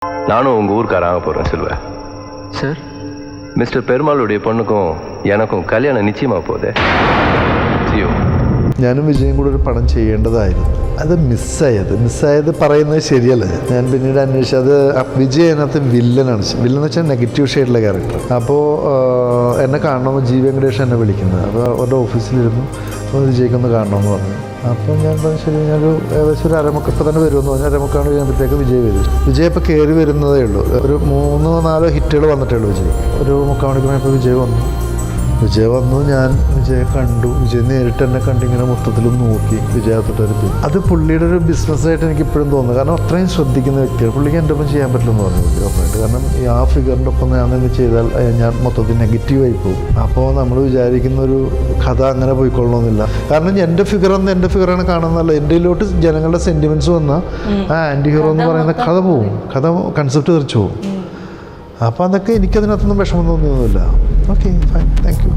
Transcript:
நானும் உங்கள் ஊருக்காராக போகிறேன் செல்வ. சார், மிஸ்டர் பெருமாளுடைய பொண்ணுக்கும் எனக்கும் கல்யாணம் நிச்சயமாக போகுது. ജിയോ, ഞാനും വിജയും കൂടെ ഒരു പടം ചെയ്യേണ്ടതായിരുന്നു. അത് മിസ്സായത് പറയുന്നത് ശരിയല്ല. ഞാൻ പിന്നീട് അന്വേഷിച്ചത് വിജയ് അതിനകത്ത് വില്ലനാണ്. വില്ലൻ എന്ന് വെച്ചാൽ നെഗറ്റീവ് ഷെയ്ഡിലെ ക്യാരക്ടർ. അപ്പോൾ എന്നെ കാണണമെന്ന് ജി വെങ്കടേഷ് എന്നെ വിളിക്കുന്നത്. അപ്പോൾ അവരുടെ ഓഫീസിലിരുന്നു വിജയ്ക്കൊന്ന് കാണണമെന്ന് പറഞ്ഞു. അപ്പോൾ ഞാൻ പറഞ്ഞു ശരി, ഞാനൊരു ഏകദേശം ഒരു അരമുക്ക ഇപ്പോൾ തന്നെ വരുമെന്ന് പറഞ്ഞു. അരമുക്കാണ് കഴിയുമ്പോഴത്തേക്ക് വിജയ് വരും. വിജയ് ഇപ്പോൾ കയറി വരുന്നതേ ഉള്ളൂ. ഒരു 3-4 ഹിറ്റുകൾ വന്നിട്ടേ ഉള്ളൂ വിജയ്. ഒരു 3/4 മണിക്കൂർ വിജയ് വന്നു. ഞാൻ വിജയെ കണ്ടു. വിജയ് നേരിട്ട് എന്നെ കണ്ടിങ്ങനെ മൊത്തത്തിലും നോക്കി വിജയത്തിട്ടൊരു പോയി. അത് പുള്ളിയുടെ ഒരു ബിസിനസ്സായിട്ട് എനിക്ക് ഇപ്പോഴും തോന്നുന്നു. കാരണം അത്രയും ശ്രദ്ധിക്കുന്ന വ്യക്തിയാണ്. പുള്ളിക്ക് എൻ്റെ ഒപ്പം ചെയ്യാൻ പറ്റില്ലെന്ന് പറഞ്ഞു ഓപ്പറേറ്റ്. കാരണം ആ ഫിഗറിൻ്റെ ഒപ്പം ഞാൻ നിന്ന് ചെയ്താൽ ഞാൻ മൊത്തത്തിൽ നെഗറ്റീവായി പോകും. അപ്പോൾ നമ്മൾ വിചാരിക്കുന്ന ഒരു കഥ അങ്ങനെ പോയിക്കൊള്ളണമെന്നില്ല. കാരണം എൻ്റെ ഫിഗറാണ് കാണുന്നതല്ല. എൻ്റെയിലോട്ട് ജനങ്ങളുടെ സെൻറ്റിമെൻറ്റ്സ് വന്നാൽ ആ ആൻറ്റി ഹീറോ എന്ന് പറയുന്ന കഥ പോവും. കഥ കൺസെപ്റ്റ് തെറിച്ചു പോകും. അപ്പോൾ അതൊക്കെ എനിക്കതിനകത്തൊന്നും വിഷമം തോന്നിയൊന്നുമില്ല. Okay, fine, thank U.